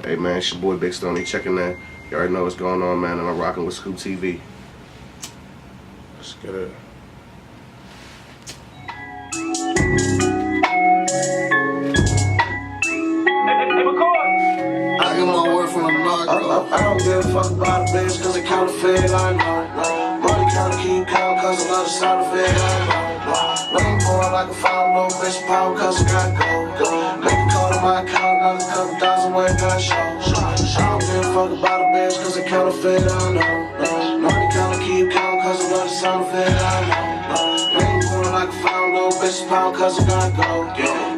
Hey man, it's your boy Big Stoney checking in. You already know what's going on, man, and I'm rocking with SCOOPTV. Let's get it. I get my word from the narco. I don't give a fuck about a bitch cause it counterfeit, I know. Money counter keep count cause another side of it, I know. Rain pouring like a foul, little bitch pound cause it got gold. Make a call to my account, another couple thousand when it got shows. I don't give a fuck about a bitch cause it counterfeit, I know. Money counter keep count cause another side of it, I know. Rain pouring like a foul, little bitch pound cause it got gold.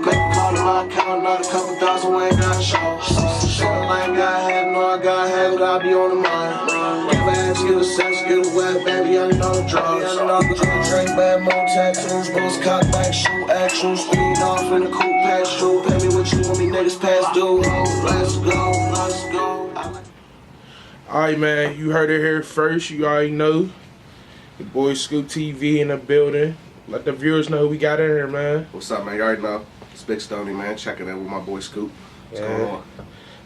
Make a call to my account, another couple thousand when it got shows. I ain't got head, no I got head, but I be on the mind. Give a ass, give a sex, give a wet, baby, I ain't on the drugs. Drink bad, more tattoos, both cock back, shoot action, speed off in the coupe, pass through. Pay me what you want me, niggas pass due. Let's go, let's go. Alright, man, you heard it here first. You already know. Your boy SCOOPTV in the building. Let the viewers know who we got in here, man. What's up, man? You already know. It's Big Stoney, man. Checking in with my boy Scoop. What's going on?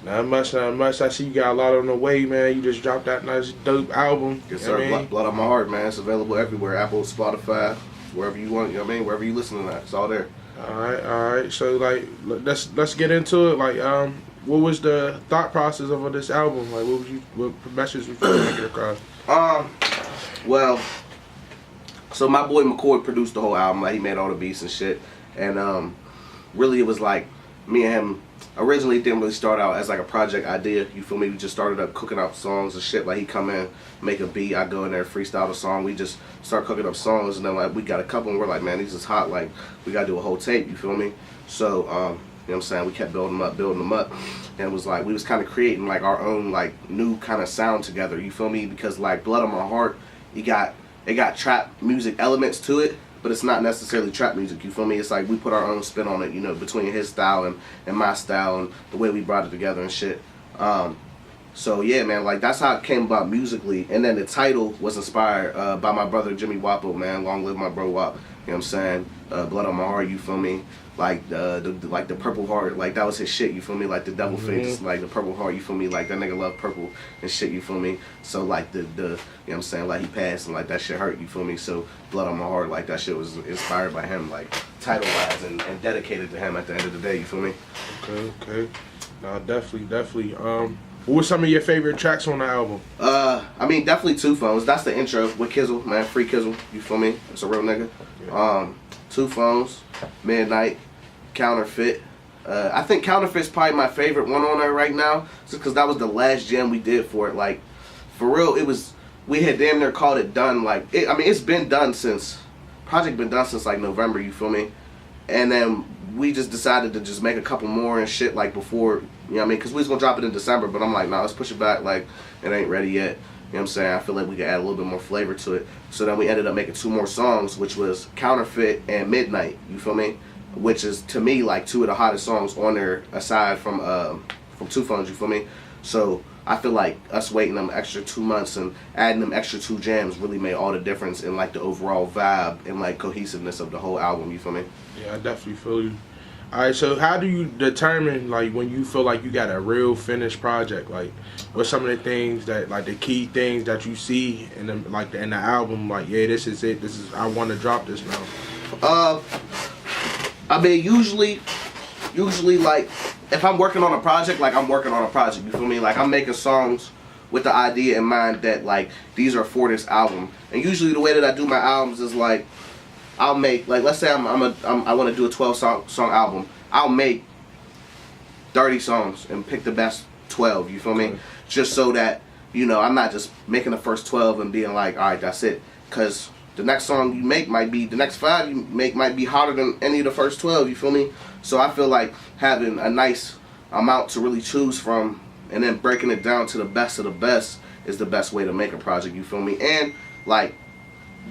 Not much, not much. I see you got a lot on the way, man. You just dropped that nice, dope album. Yes, sir. Blood on my heart, man. It's available everywhere. Apple, Spotify, wherever you want. You know what I mean? Wherever you listen to that, it's all there. All right. So, like, let's get into it. Like, what was the thought process of this album? Like, what message was you trying to get across? Well, so my boy McCoy produced the whole album. Like, he made all the beats and shit. And really, it was like me and him. Originally didn't really start out as like a project idea, you feel me? We just started up cooking up songs and shit. Like he come in, make a beat, I go in there, freestyle the song. We just start cooking up songs, and then like we got a couple and we're like, man, these is hot, like we gotta do a whole tape, you feel me? So you know what I'm saying, we kept building them up, and it was like we was kind of creating like our own like new kind of sound together, you feel me? Because like Blood on My Heart, it got trap music elements to it, but it's not necessarily trap music, you feel me? It's like we put our own spin on it, you know, between his style and my style and the way we brought it together and shit. So yeah, man, like that's how it came about musically. And then the title was inspired by my brother Jimmy Wappo, man. Long live my bro Wap. You know what I'm saying? Blood on My Heart, you feel me? Like the purple heart, like that was his shit, you feel me? Like the devil face, like the purple heart, you feel me? Like that nigga loved purple and shit, you feel me? So like the you know what I'm saying, like he passed and like that shit hurt, you feel me? So Blood on My Heart, like that shit was inspired by him, like title wise and dedicated to him at the end of the day, you feel me? Okay. No, definitely. What were some of your favorite tracks on the album? I mean definitely Two Phones. That's the intro with Kizzle, man. Free Kizzle, you feel me? It's a real nigga. Yeah. Two Phones, Midnight, Counterfeit. I think Counterfeit's probably my favorite one on there right now, just because that was the last jam we did for it. Like, for real, we had damn near called it done. Like, I mean, it's been done since, project been done since like November, you feel me? And then we just decided to just make a couple more and shit like before, you know what I mean? Because we was going to drop it in December, but I'm like, nah, let's push it back, like, it ain't ready yet. You know what I'm saying? I feel like we could add a little bit more flavor to it. So then we ended up making 2 more songs, which was Counterfeit and Midnight, you feel me? Which is, to me, like 2 of the hottest songs on there, aside from Two Phones, you feel me? So I feel like us waiting them extra 2 months and adding them extra 2 jams really made all the difference in like the overall vibe and like cohesiveness of the whole album, you feel me? Yeah, I definitely feel you. Alright, so how do you determine like when you feel like you got a real finished project? Like, what's some of the things that, like the key things that you see in the in the album? Like, yeah, this is it. I want to drop this now. I mean, usually like if I'm working on a project, like I'm working on a project. You feel me? Like I'm making songs with the idea in mind that like these are for this album. And usually the way that I do my albums is like, I'll make, like, let's say I want to do a 12 song album. I'll make 30 songs and pick the best 12, you feel me? Just so that, you know, I'm not just making the first 12 and being like, alright, that's it. Because the next song you make might be, the next 5 you make might be hotter than any of the first 12, you feel me? So I feel like having a nice amount to really choose from and then breaking it down to the best of the best is the best way to make a project, you feel me? And, like,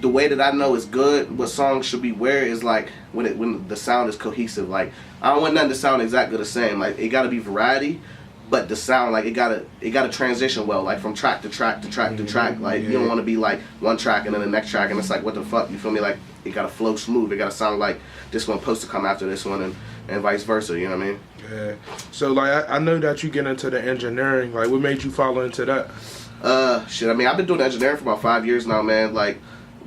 the way that I know it's good, what songs should be where, is like when the sound is cohesive. Like I don't want nothing to sound exactly the same. Like it gotta be variety, but the sound, like it gotta transition well, like from track to track to track to track. Like you don't want to be like one track and then the next track and it's like what the fuck, you feel me? Like it gotta flow smooth. It gotta sound like this one supposed to come after this one, and vice versa. You know what I mean? Yeah. So like I know that you get into the engineering. Like, what made you follow into that? Shit. I mean, I've been doing engineering for about 5 years now, man. Like,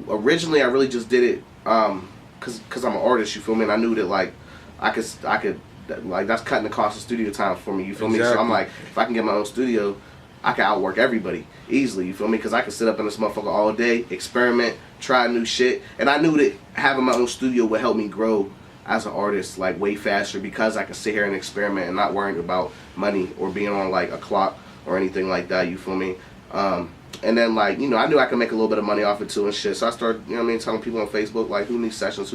originally I really just did it cause I'm an artist. You feel me? And I knew that like I could like that's cutting the cost of studio time for me. You feel me? So I'm like, if I can get my own studio, I can outwork everybody easily. You feel me? Because I can sit up in this motherfucker all day, experiment, try new shit, and I knew that having my own studio would help me grow as an artist like way faster because I could sit here and experiment and not worrying about money or being on like a clock or anything like that. You feel me? And then like, you know, I knew I could make a little bit of money off it too and shit. So I started, you know what I mean, telling people on Facebook like who needs sessions,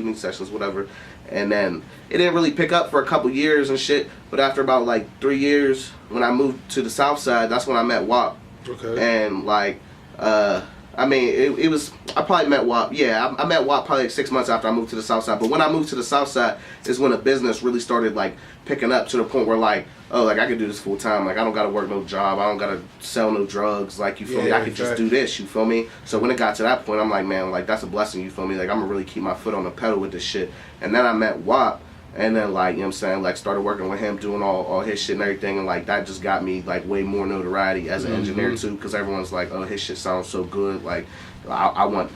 whatever. And then it didn't really pick up for a couple years and shit. But after about like 3 years, when I moved to the South Side, that's when I met WAP. Okay. And like, I mean, it was, I probably met WAP, yeah, I met WAP probably like 6 months after I moved to the South Side. But when I moved to the South Side is when the business really started like picking up to the point where like, oh, like I could do this full time. Like I don't gotta work no job. I don't gotta sell no drugs. Like, you feel me? I could just do this. You feel me? So when it got to that point, I'm like, man, like that's a blessing. You feel me? Like I'm gonna really keep my foot on the pedal with this shit. And then I met WAP, and then like, you know what I'm saying, like started working with him, doing all his shit and everything, and like that just got me like way more notoriety as an engineer too, because everyone's like, oh, his shit sounds so good. Like I want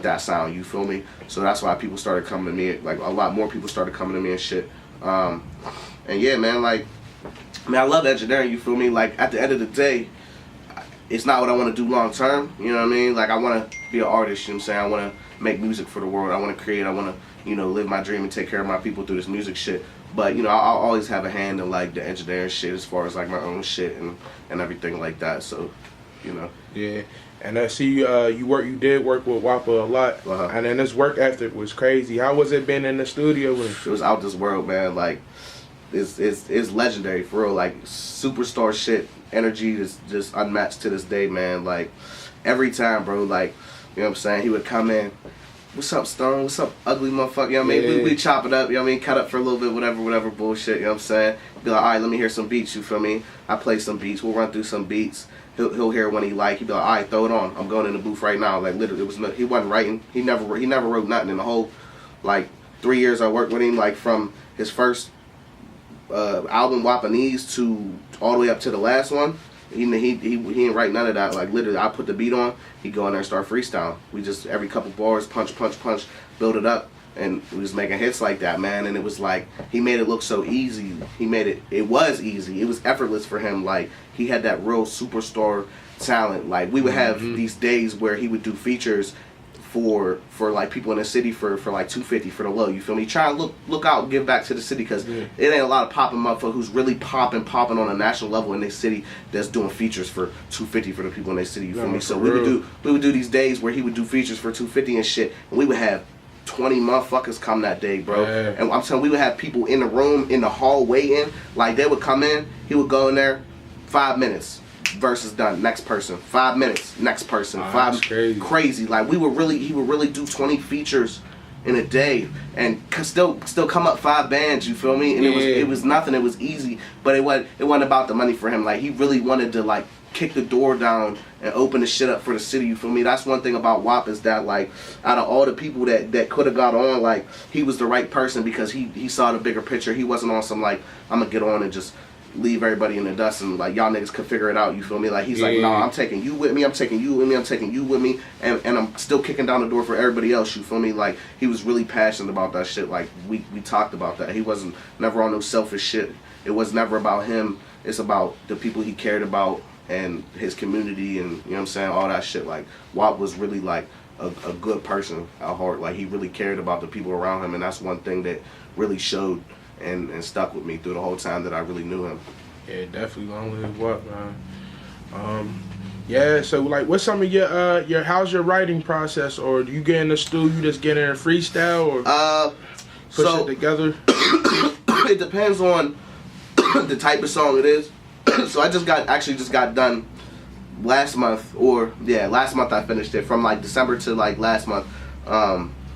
that sound. You feel me? So that's why people started coming to me. Like a lot more people started coming to me and shit. And yeah, man, like. I mean, I love engineering, you feel me? Like, at the end of the day, it's not what I want to do long term, you know what I mean? Like, I want to be an artist, you know what I'm saying? I want to make music for the world. I want to create. I want to, you know, live my dream and take care of my people through this music shit. But, you know, I'll always have a hand in, like, the engineering shit as far as, like, my own shit and everything like that. So, you know. Yeah. And I see you did work with WAP a lot. And then this work ethic was crazy. How was it being in the studio with him? It was out this world, man. Like, it's legendary for real. Like superstar shit, energy is just unmatched to this day, man. Like every time, bro, like, you know what I'm saying, he would come in, what's up, Stone, what's up, ugly motherfucker, you know what I mean? We chop it up, you know what I mean, cut up for a little bit, whatever bullshit, you know what I'm saying? Be like, alright, let me hear some beats, you feel me? I play some beats, we'll run through some beats. He'll hear one he like. He'll be like, alright, throw it on. I'm going in the booth right now. Like literally, he wasn't writing. He never wrote nothing in the whole like 3 years I worked with him. Like from his first album Wapanese to all the way up to the last one, he didn't write none of that. Like literally, I put the beat on, he go in there and start freestyling. We just every couple bars, punch, build it up, and we was making hits like that, man. And it was like he made it look so easy. It was easy. It was effortless for him. Like he had that real superstar talent. Like we would have these days where he would do features for like people in the city for like $250 for the low, you feel me? Try and look out and give back to the city, because it ain't a lot of popping motherfuckers who's really popping on a national level in their city that's doing features for $250 for the people in their city, you feel me? So we would do these days where he would do features for $250 and shit, and we would have 20 motherfuckers come that day, bro. And I'm telling you, we would have people in the room, in the hall waiting. Like they would come in, he would go in there, 5 minutes. Verse is done. Next person. 5 minutes. Next person. Crazy. Like he would really do 20 features in a day, and still come up 5 bands. You feel me? And it was nothing. It was easy, but it wasn't about the money for him. Like he really wanted to like kick the door down and open the shit up for the city. You feel me? That's one thing about WAP, is that like out of all the people that could have got on, like he was the right person because he saw the bigger picture. He wasn't on some like I'm gonna get on and just leave everybody in the dust and like y'all niggas could figure it out, you feel me? Like he's like, no, I'm taking you with me, I'm taking you with me, I'm taking you with me, and I'm still kicking down the door for everybody else, you feel me? Like he was really passionate about that shit. Like we talked about that. He wasn't never on no selfish shit. It was never about him. It's about the people he cared about and his community, and you know what I'm saying, all that shit. Like WAP was really like a good person at heart. Like he really cared about the people around him, and that's one thing that really showed and stuck with me through the whole time that I really knew him. Yeah, definitely. Long live WAP, man. Yeah, so like what's some of your how's your writing process, or do you get in the studio, you just get in a freestyle, or push it together? It depends on the type of song it is. So I just got done last month, last month I finished it, from like December to like last month.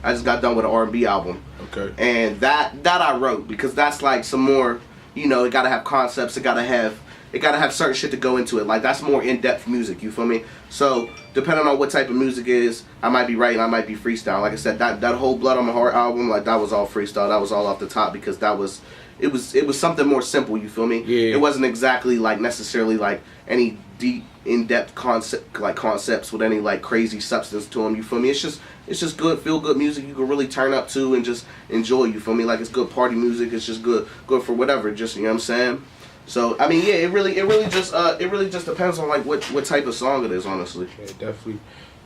I just got done with an R&B album. Okay. And that I wrote, because that's like some more, you know, it gotta have concepts, it gotta have, it gotta have certain shit to go into it. Like that's more in-depth music, you feel me? So depending on what type of music it is, I might be writing, I might be freestyling. Like I said, that whole Blood on My Heart album, like that was all freestyle. That was all off the top because it was something more simple, you feel me? Yeah. It wasn't exactly like necessarily like any deep in-depth concepts with any like crazy substance to them, you feel me? It's just good, feel good music you can really turn up to and just enjoy, you feel me? Like it's good party music, it's just good for whatever, just, you know what I'm saying? So I mean, yeah, it really just depends on like what type of song it is, honestly. Yeah, definitely.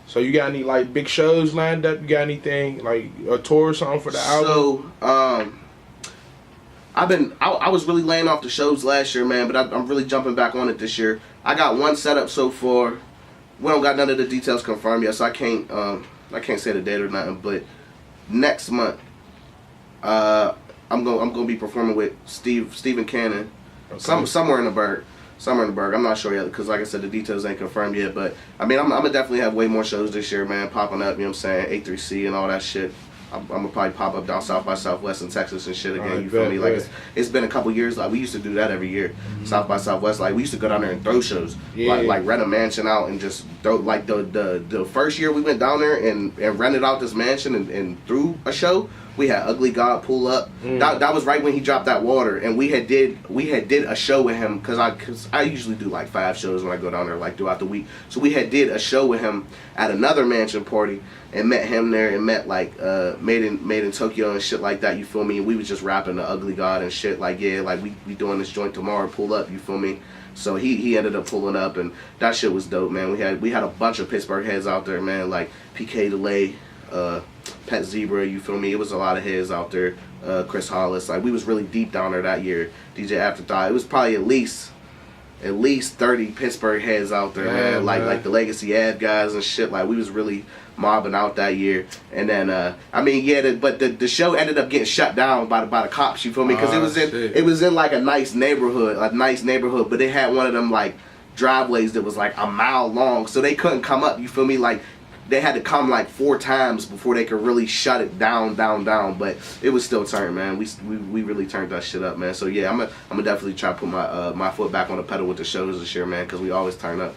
So you got any like big shows lined up? You got anything like a tour or something for the album? So I was really laying off the shows last year, man, but I'm really jumping back on it this year. I got one set up so far. We don't got none of the details confirmed yet, so I can't say the date or nothing. But next month, I'm gonna be performing with Stephen Cannon, Okay. somewhere in the Berg. I'm not sure yet because, like I said, the details ain't confirmed yet. But I mean, I'm gonna definitely have way more shows this year, man, popping up. You know what I'm saying? A3C and all that shit. I'm gonna probably pop up down South by Southwest in Texas and shit again. Alright, You feel bet, me? Like bet. it's been a couple years. Like we used to do that every year, South by Southwest. Like we used to go down there and throw shows. Yeah. Like rent a mansion out and just throw. Like the first year we went down there and rented out this mansion and threw a show. We had Ugly God pull up. That was right when he dropped that water, and we had did a show with him because I usually do like 5 shows when I go down there like throughout the week. So we had did a show with him at another mansion party and met him there and met like Made in Tokyo and shit like that. You feel me? And we was just rapping the Ugly God and shit like yeah, like we doing this joint tomorrow. Pull up, you feel me? So he ended up pulling up and that shit was dope, man. We had a bunch of Pittsburgh heads out there, man, like PK Delay, Pet Zebra, you feel me? It was a lot of heads out there. Chris Hollis, like we was really deep down there that year. DJ Afterthought, it was probably at least 30 Pittsburgh heads out there, Yeah, man. Like the Legacy Ad guys and shit. Like we was really mobbing out that year. And then I mean, yeah, but the show ended up getting shut down by the cops. You feel me? Because it was in like a nice neighborhood, but it had one of them like driveways that was like a mile long, so they couldn't come up. You feel me? Like they had to come like 4 times before they could really shut it down. But it was still turned, man. We really turned that shit up, man. So yeah, I'm gonna definitely try to put my foot back on the pedal with the shows this year, man, because we always turn up.